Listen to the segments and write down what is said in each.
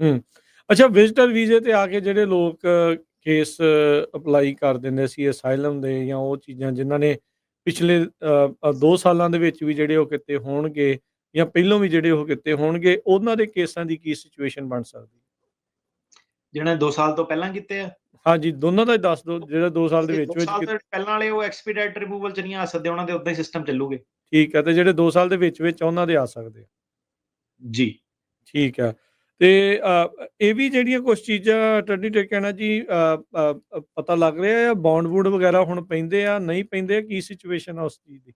ਹੂੰ। ਅੱਛਾ, ਵਿਜ਼ਟਰ ਵੀਜ਼ੇ ਤੇ ਆ ਕੇ ਜਿਹੜੇ ਲੋਕ ਕੇਸ ਅਪਲਾਈ ਕਰ ਦਿੰਦੇ ਸੀ ਅਸਾਈਲਮ ਦੇ ਜਾਂ ਉਹ ਚੀਜ਼ਾਂ ਜਿਨ੍ਹਾਂ ਨੇ ਪਿਛਲੇ 2 ਸਾਲਾਂ ਦੇ ਵਿੱਚ ਵੀ ਜਿਹੜੇ ਉਹ ਕੀਤੇ ਹੋਣਗੇ ਜਾਂ ਪਹਿਲੋਂ ਵੀ ਜਿਹੜੇ ਉਹ ਕੀਤੇ ਹੋਣਗੇ, ਉਹਨਾਂ ਦੇ ਕੇਸਾਂ ਦੀ ਕੀ ਸਿਚੁਏਸ਼ਨ ਬਣ ਸਕਦੀ? ਜਿਹਨਾਂ ਨੇ 2 ਸਾਲ ਤੋਂ ਪਹਿਲਾਂ ਕੀਤੇ ਆ? ਹਾਂਜੀ, ਦੋਨਾਂ ਦਾ ਹੀ ਦੱਸ ਦਿਓ, ਜਿਹੜਾ 2 ਸਾਲ ਦੇ 2 ਵਿੱਚ-ਵਿੱਚ ਸਾਲ ਤੋਂ ਪਹਿਲਾਂ ਵਾਲੇ ਉਹ ਐਕਸਪੀਡਾਈਟ ਰਿਮੂਵਲ 'ਚ ਨਹੀਂ ਆ ਸਕਦੇ, ਉਹਨਾਂ ਦੇ ਉੱਦਾਂ ਹੀ ਸਿਸਟਮ ਚੱਲੂਗੇ। ਠੀਕ ਹੈ, ਤੇ ਜਿਹੜੇ 2 ਸਾਲ ਦੇ ਵਿੱਚ-ਵਿੱਚ ਉਹਨਾਂ ਦੇ ਆ ਸਕਦੇ ਆ। ਜੀ। ਠੀਕ ਹੈ। ਤੇ ਇਹ ਵੀ ਜਿਹੜੀਆਂ ਕੁਛ ਚੀਜ਼ਾਂ ਟੱਡੀ ਟਿਕਿਆਂ ਨਾਲ ਜੀ ਪਤਾ ਲੱਗ ਰਿਹਾ ਆ ਬੌਂਡ-ਬੂੰਡ ਵਗੈਰਾ ਹੁਣ ਪੈਂਦੇ ਆ, ਨਹੀਂ ਪੈਂਦੇ, ਕੀ ਸਿਚੁਏਸ਼ਨ ਆ ਉਸ ਚੀਜ਼ ਦੀ?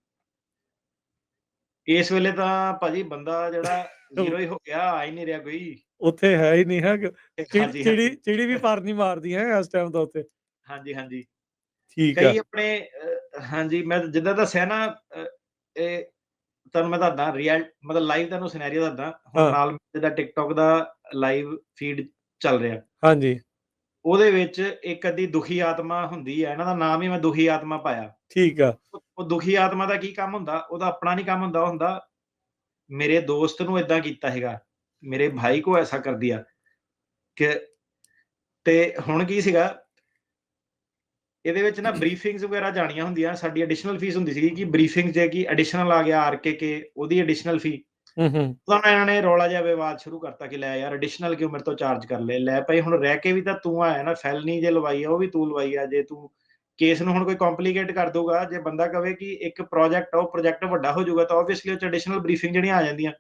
ਇਸ ਵੇਲੇ ਤਾਂ ਭਾਜੀ ਬੰਦਾ ਜਿਹੜਾ ਜ਼ੀਰੋ ਹੀ ਹੋ ਗਿਆ, ਆ ਹੀ ਨਹੀਂ ਰਿਹਾ ਕੋਈ। ਉੱਥੇ ਹੈ ਹੀ ਨਹੀਂ ਹੈ ਹਾਂਜੀ, ਹਾਂਜੀ। ਚਿੜੀ ਵੀ ਪਰ ਨਹੀਂ ਮਾਰਦੀ ਹੈ ਇਸ ਟਾਈਮ ਤਾਂ ਉੱਥੇ। ਹਾਂਜੀ, ਹਾਂਜੀ। ਠੀਕ ਆ। ਕਈ ਆਪਣੇ ਹਾਂਜੀ, ਮੈਂ ਜਿੱਦਾਂ ਦੱਸਿਆ ਨਾ ਇਹ ਤੁਹਾਨੂੰ ਮੈਂ ਦੱਸਦਾ ਮਤਲਬ ਲਾਈਵ ਤੁਹਾਨੂੰ ਸਿਨੈਰੀਓ ਦੱਸਦਾ। ਹੁਣ ਹਾਂ, ਨਾਲ ਜਿੱਦਾਂ ਟਿਕਟੋਕ ਦਾ ਲਾਈਵ ਫੀਡ ਚੱਲ ਰਿਹਾ। ਹਾਂਜੀ, ਉਹਦੇ ਵਿੱਚ ਇੱਕ ਅੱਧੀ ਦੁਖੀ ਆਤਮਾ ਹੁੰਦੀ ਹੈ, ਇਹਨਾਂ ਦਾ ਨਾਮ ਹੀ ਮੈਂ ਦੁਖੀ ਆਤਮਾ ਪਾਇਆ। ਠੀਕ ਆ। ਉਹ ਦੁਖੀ ਆਤਮਾ ਦਾ ਕੀ ਕੰਮ ਹੁੰਦਾ? ਉਹਦਾ ਆਪਣਾ ਨਹੀਂ ਕੰਮ ਹੁੰਦਾ, ਉਹ ਹੁੰਦਾ ਮੇਰੇ ਦੋਸਤ ਨੂੰ ਏਦਾਂ ਕੀਤਾ ਹੈਗਾ, ਮੇਰੇ ਭਾਈ ਕੋ ਐਸਾ ਕਰ ਦਿਆ ਕਿ ਤੇ ਹੁਣ ਕੀ ਸੀਗਾ ਇਹਦੇ ਵਿੱਚ ਨਾ ਬਰੀਫਿੰਗਸ ਵਗੈਰਾ ਜਾਣੀਆਂ ਹੁੰਦੀਆਂ। ਸਾਡੀ ਐਡੀਸ਼ਨਲ ਫੀਸ ਹੁੰਦੀ ਸੀਗੀ ਕਿ ਬਰੀਫਿੰਗ ਜੇ ਕਿ ਐਡੀਸ਼ਨਲ ਆ ਗਿਆ ਆਰਕੇਕੇ ਉਹਦੀ ਐਡੀਸ਼ਨਲ ਫੀ। ਹੂੰ, ਹੂੰ। ਤਾਂ ਇਹਨਾਂ ਨੇ ਰੌਲਾ ਜਿਹਾ ਵਿਵਾਦ ਸ਼ੁਰੂ ਕਰਤਾ ਕਿ ਲੈ ਯਾਰ ਐਡੀਸ਼ਨਲ ਕਿਉਂ ਮੇਰੇ ਤੋਂ ਚਾਰਜ ਕਰ ਲਏ। ਲੈ ਭਾਈ ਹੁਣ ਰਹਿ ਕੇ ਵੀ ਤਾਂ ਤੂੰ ਆਇਆ ਨਾ, ਫੈਲਨੀ ਜੇ ਲਵਾਈ ਆ ਉਹ ਵੀ ਤੂੰ ਲਵਾਈ ਆ। ਜੇ ਤੂੰ ਕੇਸ ਨੂੰ ਹੁਣ ਕੋਈ ਕੰਪਲਿਕੇਟ ਕਰ ਦਊਗਾ, ਜੇ ਬੰਦਾ ਕਵੇ ਕਿ ਇੱਕ ਪ੍ਰੋਜੈਕਟ ਆ ਉਹ ਪ੍ਰੋਜੈਕਟ ਵੱਡਾ ਹੋ ਜਾਊਗਾ ਤਾਂ ਆਬਵੀਅਸਲੀ ਉਹ 'ਚ ਐਡੀਸ਼ਨਲ ਬਰੀਫਿੰਗ ਜਿਹੜੀਆਂ ਆ ਜਾਂਦੀਆਂ।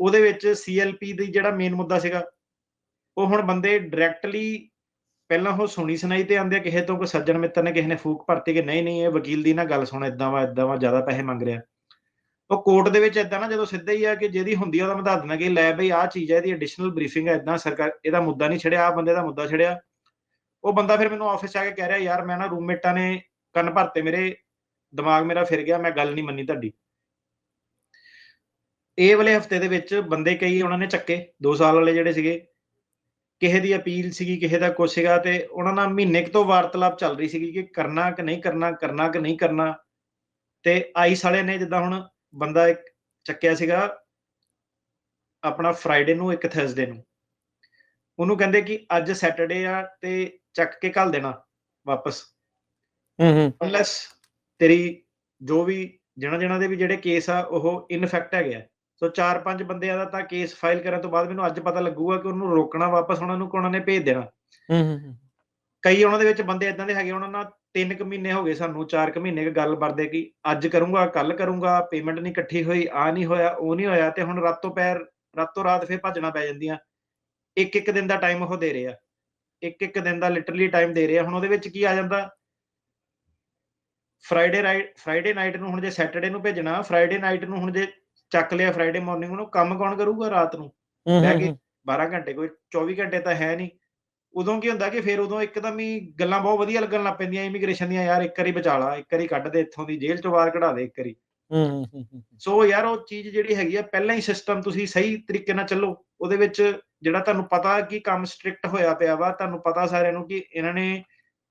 ਉਹਦੇ ਵਿੱਚ ਸੀਐਲਪੀ ਦੀ ਜਿਹੜਾ ਮੇਨ ਮੁੱਦਾ ਸੀਗਾ, ਉਹ ਹੁਣ ਬੰਦੇ ਡਾਇਰੈਕਟਲੀ ਪਹਿਲਾਂ ਉਹ ਸੁਣੀ ਸੁਣਾਈ ਤੇ ਆਂਦੇ ਆ ਕਿਸੇ ਤੋਂ, ਕੋਈ ਸੱਜਣ ਮਿੱਤਰ ਨੇ ਕਿਸੇ ਨੇ ਫੂਕ ਭਰਤੀ ਕਿ ਨਹੀਂ ਇਹ ਵਕੀਲ ਦੀ ਨਾ ਗੱਲ ਸੁਣ, ਏਦਾਂ ਵਾ ਜ਼ਿਆਦਾ ਪੈਸੇ ਮੰਗ ਰਿਹਾ। ਉਹ ਕੋਰਟ ਦੇ ਵਿੱਚ ਏਦਾਂ ਨਾ ਜਦੋਂ ਸਿੱਧਾ ਹੀ ਆ ਕਿ ਜਿਹਦੀ ਹੁੰਦੀ ਆ ਉਹਦਾ ਮੈਂ ਦੱਸ ਦਿੰਦਾ ਕਿ ਲੈ ਬਈ ਆਹ ਚੀਜ਼ ਹੈ, ਇਹਦੀ ਐਡੀਸ਼ਨਲ ਬਰੀਫਿੰਗ ਹੈ, ਏਦਾਂ ਸਰਕਾਰ ਇਹਦਾ ਮੁੱਦਾ ਨਹੀਂ ਛਿੜਿਆ, ਆਹ ਬੰਦੇ ਦਾ ਮੁੱਦਾ ਛਿੜਿਆ। ਉਹ ਬੰਦਾ ਫਿਰ ਮੈਨੂੰ ਆਫਿਸ 'ਚ ਆ ਕੇ ਕਹਿ ਰਿਹਾ ਯਾਰ ਮੈਂ ਨਾ ਰੂਮਮੇਟਾਂ ਨੇ ਕੰਨ ਭਰਤੇ ਮੇਰੇ, ਦਿਮਾਗ ਮੇਰਾ ਫਿਰ ਗਿਆ, ਮੈਂ ਗੱਲ ਨਹੀਂ ਮੰਨੀ ਤੁਹਾਡੀ। ਇਹ ਵਾਲੇ ਹਫਤੇ ਦੇ ਵਿੱਚ ਬੰਦੇ ਕਈ ਉਹਨਾਂ ਨੇ ਚੱਕੇ, 2 ਸਾਲ ਵਾਲੇ ਜਿਹੜੇ ਸੀਗੇ, ਕਿਸੇ ਦੀ ਅਪੀਲ ਸੀਗੀ, ਕਿਸੇ ਦਾ ਕੁਛ ਸੀਗਾ ਤੇ ਉਹਨਾਂ ਨਾਲ ਮਹੀਨੇ ਕੁ ਤੋਂ ਵਾਰਤਾਲਾਪ ਚੱਲ ਰਹੀ ਸੀਗੀ ਕਿ ਕਰਨਾ ਕਿ ਨਹੀਂ ਕਰਨਾ, ਕਰਨਾ ਕਿ ਨਹੀਂ ਕਰਨਾ। ਤੇ ਆਈਸ ਵਾਲੇ ਨੇ ਜਿੱਦਾਂ ਹੁਣ ਬੰਦਾ ਇੱਕ ਚੱਕਿਆ ਸੀਗਾ ਆਪਣਾ ਫਰਾਈਡੇ ਨੂੰ, ਇੱਕ ਥਰਸਡੇ ਨੂੰ। ਉਹਨੂੰ ਕਹਿੰਦੇ ਕਿ ਅੱਜ ਸੈਟਰਡੇ ਆ ਤੇ ਚੱਕ ਕੇ ਘੱਲ ਦੇਣਾ ਵਾਪਸ। ਹੂੰ, ਹੂੰ। ਅਨਲੈਸ ਤੇਰੀ ਜੋ ਵੀ ਜਿਹਨਾਂ ਦੇ ਵੀ ਜਿਹੜੇ ਕੇਸ ਆ ਉਹ ਇਨਫੈਕਟ ਹੈਗੇ ਆ। ਸੋ 4-5 ਬੰਦਿਆਂ ਦਾ ਤਾਂ ਕੇਸ ਫਾਈਲ ਕਰਨ ਤੋਂ ਬਾਅਦ ਮੈਨੂੰ ਅੱਜ ਪਤਾ ਲੱਗੂਗਾ ਕਿ ਉਹਨੂੰ ਰੋਕਣਾ ਵਾਪਸ ਉਹਨਾਂ ਨੂੰ ਕਿ ਉਹਨਾਂ ਨੇ ਭੇਜ ਦੇਣਾ। ਹੂੰ, ਹੂੰ, ਹੂੰ। ਕਈ ਉਹਨਾਂ ਦੇ ਵਿੱਚ ਬੰਦੇ ਏਦਾਂ ਦੇ ਹੈਗੇ, ਉਹਨਾਂ ਨਾਲ 3 ਕੁ ਮਹੀਨੇ ਹੋ ਗਏ ਸਾਨੂੰ, 4 ਕੁ ਮਹੀਨੇ ਗੱਲ ਕਰਦੇ ਕਿ ਅੱਜ ਕਰੂੰਗਾ, ਕੱਲ ਕਰੂੰਗਾ, ਪੇਮੈਂਟ ਨਹੀਂ ਇਕੱਠੀ ਹੋਈ, ਆਹ ਨਹੀਂ ਹੋਇਆ, ਉਹ ਨਹੀਂ ਹੋਇਆ ਤੇ ਹੁਣ ਰਾਤੋਂ ਰਾਤ ਫਿਰ ਭੱਜਣਾ ਪੈ ਜਾਂਦੀਆਂ। ਇੱਕ-ਇੱਕ ਦਿਨ ਦਾ ਟਾਈਮ ਉਹ ਦੇ ਰਹੇ ਆ। ਇੱਕ-ਇੱਕ ਦਿਨ ਦਾ ਲਿਟਰਲੀ ਟਾਈਮ ਦੇ ਰਹੇ ਆ। ਹੁਣ ਉਹਦੇ ਵਿੱਚ ਕੀ ਆ ਜਾਂਦਾ, ਫਰਾਈਡੇ ਨਾਈਟ ਨੂੰ ਹੁਣ ਜੇ ਸੈਟਰਡੇ ਨੂੰ ਭੇਜਣਾ, ਫਰਾਈਡੇ ਨਾਈਟ ਨੂੰ ਹੁਣ ਜੇ ਚੱਕ ਲਿਆ ਫਰਾਈਡੇ ਮਾਰਨਿੰਗ ਨੂੰ, ਕੰਮ ਕੌਣ ਕਰੂਗਾ ਰਾਤ ਨੂੰ? ਹੂੰ, ਬਹਿ ਹੂੰ, ਕੇ ਹੂੰ। 12 ਘੰਟੇ, ਕੋਈ 24 ਘੰਟੇ ਤਾਂ ਹੈ ਨਹੀਂ। ਉਦੋਂ ਕੀ ਹੁੰਦਾ ਕਿ ਫਿਰ ਉਦੋਂ ਇੱਕਦਮ ਹੀ ਗੱਲਾਂ ਬਹੁਤ ਵਧੀਆ ਲੱਗਣ ਲੱਗ ਪੈਂਦੀਆਂ ਇਮੀਗ੍ਰੇਸ਼ਨ ਦੀਆਂ, ਯਾਰ ਇੱਕ ਵਾਰੀ ਬਚਾ ਲਾ, ਇੱਕ ਵਾਰੀ ਕੱਢ ਦੇ ਇੱਥੋਂ ਦੀ, ਜੇਲ੍ਹ ਚੋਂ ਬਾਹਰ ਕਢਾ ਦੇ ਇੱਕ ਵਾਰੀ। ਹੂੰ, ਹੂੰ, ਹੂੰ, ਹੂੰ। ਸੋ ਯਾਰ ਉਹ ਚੀਜ਼ ਜਿਹੜੀ ਹੈਗੀ ਆ, ਪਹਿਲਾਂ ਹੀ ਸਿਸਟਮ ਤੁਸੀਂ ਸਹੀ ਤਰੀਕੇ ਨਾਲ ਚੱਲੋ। ਉਹਦੇ ਵਿੱਚ ਜਿਹੜਾ ਤੁਹਾਨੂੰ ਪਤਾ ਕਿ ਕੰਮ ਸਟ੍ਰਿਕਟ ਹੋਇਆ ਪਿਆ ਵਾ, ਤੁਹਾਨੂੰ ਪਤਾ ਸਾਰਿਆਂ ਨੂੰ ਕਿ ਇਹਨਾਂ ਨੇ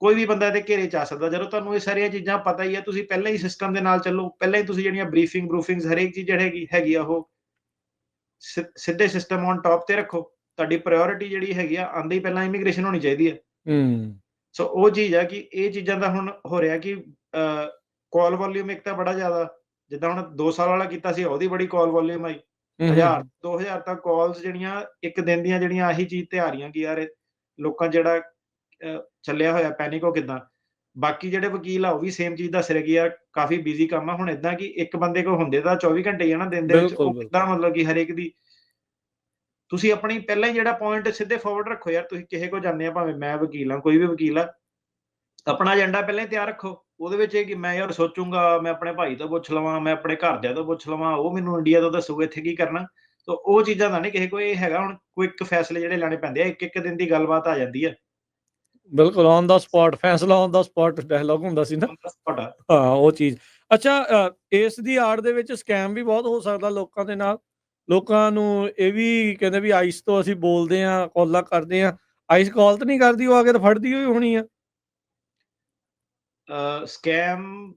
ਕੋਈ ਵੀ ਬੰਦਾ ਇਹਦੇ ਘੇਰੇ 'ਚ ਆ ਸਕਦਾ। ਜਦੋਂ ਤੁਹਾਨੂੰ ਇਹ ਸਾਰੀਆਂ ਚੀਜ਼ਾਂ ਪਤਾ ਹੀ ਆ, ਤੁਸੀਂ ਪਹਿਲਾਂ ਹੀ ਸਿਸਟਮ ਦੇ ਨਾਲ ਚੱਲੋ। ਪਹਿਲਾਂ ਹੀ ਤੁਸੀਂ ਜਿਹੜੀਆਂ ਬਰੀਫਿੰਗਸ ਹਰੇਕ ਚੀਜ਼ ਜਿਹੜੀ ਹੈਗੀ ਆ ਉਹ ਸਿੱਧੇ ਸਿਸਟਮ ਔਨ ਟਾਪ ਤੇ ਰੱਖੋ। ਤੁਹਾਡੀ ਪ੍ਰਾਇਓਰਿਟੀ ਜਿਹੜੀ ਹੈਗੀ ਆ, ਆਉਂਦੇ ਹੀ ਪਹਿਲਾਂ ਇਮੀਗ੍ਰੇਸ਼ਨ ਹੋਣੀ ਚਾਹੀਦੀ ਹੈ। ਹੂੰ। ਸੋ ਉਹ ਚੀਜ਼ ਆ ਕਿ ਇਹ ਚੀਜ਼ਾਂ ਦਾ ਹੁਣ ਹੋ ਰਿਹਾ ਕਿ ਕਾਲ ਵੋਲੀਅਮ ਇੱਕ ਤਾਂ ਬੜਾ ਜ਼ਿਆਦਾ, ਜਿੱਦਾਂ ਹੁਣ 2 ਸਾਲ ਵਾਲਾ ਕੀਤਾ ਸੀ ਉਹਦੀ ਬੜੀ ਕਾਲ ਵੋਲੀਅਮ ਆਈ। ਹੂੰ, ਹੂੰ, 1000 ਹੂੰ। 2000 ਤੱਕ ਕਾਲਸ ਜਿਹੜੀਆਂ ਇੱਕ ਦਿਨ ਦੀਆਂ ਜਿਹੜੀਆਂ ਆਹੀ ਚੀਜ਼ ਤੇ ਆ ਰਹੀਆਂ ਕਿ ਯਾਰ ਲੋਕਾਂ ਜਿਹੜਾ ਚੱਲਿਆ ਹੋਇਆ ਪੈਨਿਕ ਉਹ ਕਿੱਦਾਂ। ਬਾਕੀ ਜਿਹੜੇ ਵਕੀਲ ਆ ਉਹ ਵੀ ਸੇਮ ਚੀਜ਼ ਦੱਸ ਰਹੇ ਕਿ ਯਾਰ ਕਾਫੀ ਬਿਜ਼ੀ ਕੰਮ ਆ। ਹੁਣ ਏਦਾਂ ਕਿ ਇੱਕ ਬੰਦੇ ਕੋਲ ਹੁੰਦੇ ਤਾਂ 24 ਘੰਟੇ ਹੀ ਆ ਨਾ ਦਿਨ ਦੇ ਵਿੱਚ, ਬਿਲਕੁਲ, ਉਹ ਬਿਲਕੁਲ। ਕਿੱਦਾਂ ਮਤਲਬ ਕਿ ਹਰੇਕ ਦੀ ਤੁਸੀਂ ਆਪਣੀ ਪਹਿਲਾਂ ਹੀ ਜਿਹੜਾ ਪੁਆਇੰਟ ਸਿੱਧੇ ਫਾਰਵਰਡ ਰੱਖੋ। ਯਾਰ ਤੁਸੀਂ ਕਿਸੇ ਕੋਲ ਜਾਂਦੇ ਆ, ਭਾਵੇਂ ਮੈਂ ਵਕੀਲ ਆ, ਕੋਈ ਵੀ ਵਕੀਲ ਆ, ਆਪਣਾ ਏਜੰਡਾ ਪਹਿਲਾਂ ਹੀ ਤਿਆਰ ਰੱਖੋ। ਉਹਦੇ ਵਿੱਚ ਇਹ ਕਿ ਮੈਂ ਯਾਰ ਸੋਚੂੰਗਾ, ਮੈਂ ਆਪਣੇ ਭਾਈ ਤੋਂ ਪੁੱਛ ਲਵਾਂ, ਮੈਂ ਆਪਣੇ ਘਰਦਿਆਂ ਤੋਂ ਪੁੱਛ ਲਵਾਂ, ਉਹ ਮੈਨੂੰ ਇੰਡੀਆ ਤੋਂ ਦੱਸੂਗਾ ਇੱਥੇ ਕੀ ਕਰਨਾ। ਤਾਂ ਉਹ ਚੀਜ਼ਾਂ ਦਾ ਨਹੀਂ ਕਿਸੇ ਕੋਲ ਇਹ ਹੈਗਾ। ਹੁਣ ਕੁਇੱਕ ਫੈਸਲੇ ਜਿਹੜੇ ਲੈਣੇ ਪੈਂਦੇ ਆ, ਇੱਕ-ਇੱਕ ਦਿਨ ਦੀ ਗੱਲਬਾਤ ਆ ਜਾਂਦੀ ਆ। ਬਿਲਕੁਲ ਔਨ ਦਾ ਸਪੌਟ ਫੈਸਲਾ, ਔਨ ਦਾ ਸਪੌਟ ਡਾਇਲੋਗ ਹੁੰਦਾ ਸੀ ਨਾ। ਤੁਹਾਡਾ ਹਾਂ, ਉਹ ਚੀਜ਼। ਅੱਛਾ, ਇਸ ਦੀ ਆੜ ਦੇ ਵਿੱਚ ਸਕੈਮ ਵੀ ਬਹੁਤ ਹੋ ਸਕਦਾ ਲੋਕਾਂ ਦੇ ਨਾਲ। ਲੋਕਾਂ ਨੂੰ ਇਹ ਵੀ ਕਹਿੰਦੇ ਵੀ ਆਈਸ ਤੋਂ ਅਸੀਂ ਬੋਲਦੇ ਹਾਂ, ਕਾਲਾਂ ਕਰਦੇ ਹਾਂ। ਆਈਸ ਕਾਲ ਤਾਂ ਨਹੀਂ ਕਰਦੀ, ਉਹ ਆ ਕੇ ਤਾਂ ਫੜਦੀ ਹੋਈ ਹੋਣੀ ਆ। ਸਕੈਮ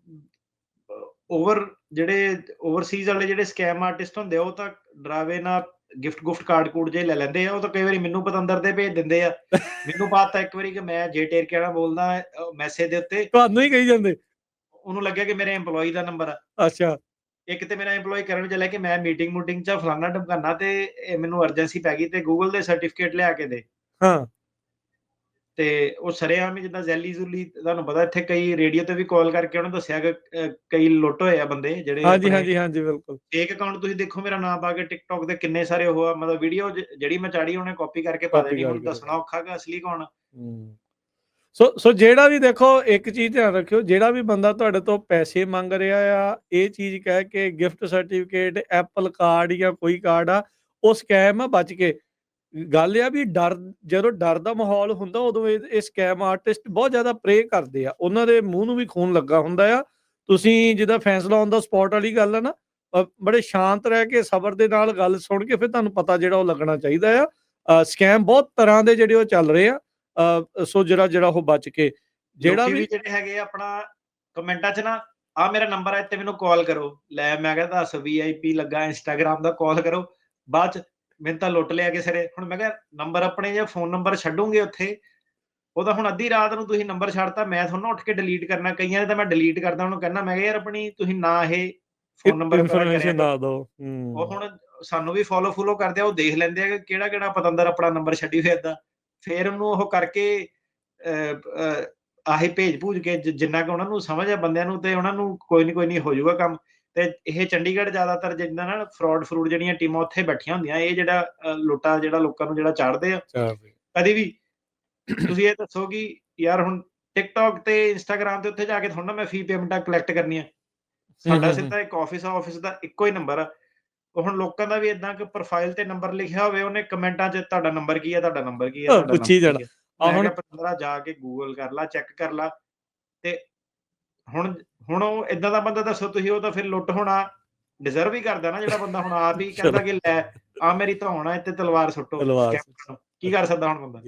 ਜਿਹੜੇ ਓਵਰਸੀਜ਼ ਵਾਲੇ ਜਿਹੜੇ ਸਕੈਮ ਆਰਟਿਸਟ ਹੁੰਦੇ ਆ, ਉਹ ਤਾਂ ਡਰਾਵੇ ਨਾਲ ਗਿਫਟ ਕਾਰਡ ਕੂਡ ਜੇ ਲੈ ਲੈਂਦੇ ਆ, ਉਹ ਤਾਂ ਕਈ ਵਾਰੀ ਮੈਨੂੰ ਪਤੰਦਰ ਤੇ ਭੇਜ ਦਿੰਦੇ ਆ। ਮੈਨੂੰ ਪਾਤਾ ਇੱਕ ਵਾਰੀ ਕਿ ਮੈਂ ਜੇ ਟੇਰਕਿਆਣਾ ਬੋਲਦਾ ਮੈਸੇਜ ਦੇ ਉੱਤੇ, ਤੁਹਾਨੂੰ ਹੀ ਕਹੀ ਜਾਂਦੇ? ਉਹਨੂੰ ਲੱਗਿਆ ਕਿ ਮੇਰੇ EMPLOYEE ਦਾ ਨੰਬਰ ਆ। ਅੱਛਾ। ਇੱਕ ਤੇ ਮੇਰਾ EMPLOYEE ਕਰਨ ਚੱਲਿਆ ਕਿ ਮੈਂ ਮੀਟਿੰਗ ਚ ਫਲਾਨਾ ਢਮਕਾਨਾ ਤੇ ਮੈਨੂੰ ਅਰਜੈਂਸੀ ਪੈ ਗਈ ਤੇ ਗੂਗਲ ਦੇ ਸਰਟੀਫਿਕੇਟ ਲਿਆ ਕੇ ਦੇ। ਹਾਂ। ਤੇ ਉਹ ਸਰੇਆਮ ਹੀ ਜਿੱਦਾਂ ਜ਼ੈਲੀ-ਜ਼ੂਲੀ, ਤੁਹਾਨੂੰ ਪਤਾ ਇੱਥੇ ਕਈ ਰੇਡੀਓ ਤੇ ਵੀ ਕਾਲ ਕਰਕੇ ਉਹਨੇ ਦੱਸਿਆ ਕਿ ਕਈ ਲੁੱਟ ਹੋਏ ਆ ਬੰਦੇ ਜਿਹੜੇ ਹਾਂਜੀ, ਆਪਣੇ ਹਾਂਜੀ, ਹਾਂਜੀ, ਬਿਲਕੁਲ। Fake account. ਤੁਸੀਂ ਦੇਖੋ ਮੇਰਾ ਨਾਮ ਪਾ ਕੇ ਟਿਕਟੌਕ ਦੇ ਕਿੰਨੇ ਸਾਰੇ ਉਹ ਆ, ਮਤਲਬ ਵੀਡੀਓ ਜਿਹੜੀ ਮੈਂ ਚਾੜੀ ਉਹਨੇ ਕਾਪੀ ਕਰਕੇ ਪਾ ਕਾਪੀ ਦੇਣੀ। ਹੁਣ ਕਰਕੇ ਦੱਸਣਾ ਔਖਾ ਕਿ ਅਸਲੀ ਕੌਣ ਆ। ਹੂੰ। ਸੋ ਜਿਹੜਾ ਵੀ ਦੇਖੋ, ਇੱਕ ਚੀਜ਼ ਧਿਆਨ ਰੱਖਿਓ, ਜਿਹੜਾ ਵੀ ਬੰਦਾ ਤੁਹਾਡੇ ਤੋਂ ਪੈਸੇ ਮੰਗ ਰਿਹਾ ਆ, ਇਹ ਚੀਜ਼ ਕਹਿ ਕੇ ਗਿਫਟ ਸਰਟੀਫਿਕੇਟ, ਐਪਲ ਕਾਰਡ ਜਾਂ ਕੋਈ ਕਾਰਡ ਆ, ਉਹ ਸਕੈਮ ਆ, ਬਚ ਕੇ। ਗੱਲ ਇਹ ਆ ਵੀ ਜਦੋਂ ਡਰ ਦਾ ਮਾਹੌਲ ਹੁੰਦਾ, ਉਦੋਂ ਇਹ ਸਕੈਮ ਆਰਟਿਸਟ ਬਹੁਤ ਜ਼ਿਆਦਾ ਪ੍ਰੇ ਕਰਦੇ ਆ। ਉਹਨਾਂ ਦੇ ਮੂੰਹ ਨੂੰ ਵੀ ਖੂਨ ਲੱਗਾ ਹੁੰਦਾ ਆ। ਤੁਸੀਂ ਜਿੱਦਾਂ ਫੈਸਲਾ ਔਨ ਦਾ ਸਪੌਟ ਵਾਲੀ ਗੱਲ ਆ ਨਾ, ਬੜੇ ਸ਼ਾਂਤ ਰਹਿ ਕੇ ਸਬਰ ਦੇ ਨਾਲ ਗੱਲ ਸੁਣ ਕੇ ਫਿਰ ਤੁਹਾਨੂੰ ਪਤਾ ਜਿਹੜਾ ਉਹ ਲੱਗਣਾ ਚਾਹੀਦਾ ਆ। ਸਕੈਮ ਬਹੁਤ ਤਰ੍ਹਾਂ ਦੇ ਜਿਹੜੇ ਉਹ ਚੱਲ ਰਹੇ ਆ। ਸੋ ਜਿਹੜਾ ਉਹ ਬਚ ਕੇ ਜਿਹੜਾ ਲੋਕੀ ਵੀ ਵੀ ਜਿਹੜੇ ਹੈਗੇ ਆ ਆਪਣਾ ਕਮੈਂਟਾਂ 'ਚ ਨਾ, ਆਹ ਮੇਰਾ ਨੰਬਰ ਹੈ ਤੇ ਮੈਨੂੰ ਕਾਲ ਕਰੋ। ਲੈ ਮੈਂ ਕਿਹਾ ਦੱਸ, VIP ਲੱਗਾ ਇੰਸਟਾਗ੍ਰਾਮ ਦਾ, ਕਾਲ ਕਰੋ। ਬਾਅਦ 'ਚ ਮੈਨੂੰ ਤਾਂ ਲੁੱਟ ਲਿਆ ਕਿਸੇ ਨੇ। ਹੁਣ ਮੈਂ ਕਿਹਾ ਨੰਬਰ ਆਪਣੇ ਜਾਂ ਫੋਨ ਨੰਬਰ ਛੱਡੋਗੇ ਉੱਥੇ, ਉਹ ਤਾਂ ਹੁਣ ਅੱਧੀ ਰਾਤ ਨੂੰ ਤੁਸੀਂ ਨੰਬਰ ਛੱਡਤਾ, ਮੈਂ ਥੋੜ੍ਹਾ ਨਾ ਉੱਠ ਕੇ ਡਿਲੀਟ ਕਰਨਾ। ਕਈਆਂ ਦੇ ਤਾਂ ਮੈਂ ਡਿਲੀਟ ਕਰਦਾ, ਉਹਨੂੰ ਕਹਿੰਦਾ ਮੈਂ ਕਿਹਾ ਯਾਰ ਆਪਣੀ ਤੁਸੀਂ ਨਾ ਇਹ ਫੋਨ ਨੰਬਰ ਵਗੈਰਾ ਕਰਿਆ ਇਨਫੋਰਮੇਸ਼ਨ ਕਰੋ। ਨਾ ਦਿਓ। ਉਹ ਹੁਣ ਸਾਨੂੰ ਵੀ ਫੋਲੋ ਕਰਦੇ ਆ, ਉਹ ਦੇਖ ਲੈਂਦੇ ਆ ਕਿ ਕਿਹੜਾ ਪਤੰਦਰ ਆਪਣਾ ਨੰਬਰ ਛੱਡੀ ਫਿਰਦਾ। ਫਿਰ ਉਹਨੂੰ ਉਹ ਕਰਕੇ ਆਹੀ ਭੇਜ-ਭੂਜ ਕੇ ਜਿੰਨਾ ਕੁ ਉਹਨਾਂ ਨੂੰ ਸਮਝ ਆ ਬੰਦਿਆਂ ਨੂੰ, ਤੇ ਉਹਨਾਂ ਨੂੰ ਕੋਈ ਨੀ ਹੋ ਜਾਊਗਾ ਕੰਮ। ਤੇ ਇਹ ਚੰਡੀਗੜ੍ਹ ਜ਼ਿਆਦਾਤਰ ਜਿੱਦਾਂ ਨਾ ਫਰੌਡ ਜਿਹੜੀਆਂ ਟੀਮਾਂ ਉੱਥੇ ਬੈਠੀਆਂ ਹੁੰਦੀਆਂ, ਇਹ ਜਿਹੜਾ ਲੁੱਟਾ ਜਿਹੜਾ ਲੋਕਾਂ ਨੂੰ ਜਿਹੜਾ ਚਾੜਦੇ ਆ, ਕਦੇ ਵੀ ਤੁਸੀਂ ਇਹ ਦੱਸੋ ਕਿ ਯਾਰ ਹੁਣ ਟਿਕਟੌਕ ਤੇ ਇੰਸਟਾਗ੍ਰਾਮ ਤੇ ਉੱਥੇ ਜਾ ਕੇ ਥੋੜ੍ਹਾ ਨਾ ਮੈਂ ਫੀ ਪੇਮੈਂਟਾਂ ਕਲੈਕਟ ਕਰਨੀਆਂ। ਸਾਡਾ ਸਿੱਧਾ ਇੱਕ ਆਫਿਸ ਦਾ ਇੱਕੋ ਹੀ ਨੰਬਰ ਆ। ਉਹ ਹੁਣ ਲੋਕਾਂ ਦਾ ਵੀ ਏਦਾਂ ਕਿ ਪ੍ਰੋਫਾਈਲ ਤੇ ਨੰਬਰ ਲਿਖਿਆ ਹੋਵੇ, ਉਹਨੇ ਕਮੈਂਟਾਂ 'ਚ ਤੁਹਾਡਾ ਨੰਬਰ ਕੀ ਆ, ਤੁਹਾਡਾ ਨੰਬਰ ਕੀ ਆ, ਤੁਹਾਡਾ ਨੰਬਰ ਪੁੱਛੀ ਜਾਣਾ। ਕੀ ਆ। ਆ ਮੈਂ ਹੁਣ ਕਿਹਾ ਪੰਦਰਾ ਜਾ ਕੇ ਗੂਗਲ ਕਰ ਲਾ, ਚੈੱਕ ਕਰ ਲਾ। ਤੇ ਹੁਣ ਉਹ ਏਦਾਂ ਦਾ ਬੰਦਾ ਦੱਸੋ ਤੁਸੀਂ, ਉਹ ਤਾਂ ਫਿਰ ਲੁੱਟ ਹੋਣਾ ਡਿਜ਼ਰਵ ਹੀ ਕਰਦਾ ਨਾ, ਜਿਹੜਾ ਬੰਦਾ ਹੁਣ ਆਪ ਹੀ ਚਲੋ ਕਹਿੰਦਾ ਕਿ ਲੈ ਆ ਮੇਰੀ ਧੌਣ ਆ, ਇੱਥੇ ਤਲਵਾਰ ਸੁੱਟੋ। ਧੰਨਵਾਦ। ਸਕੈਮਰ ਨੂੰ ਕੀ ਕਰ ਸਕਦਾ ਹੁਣ ਬੰਦਾ।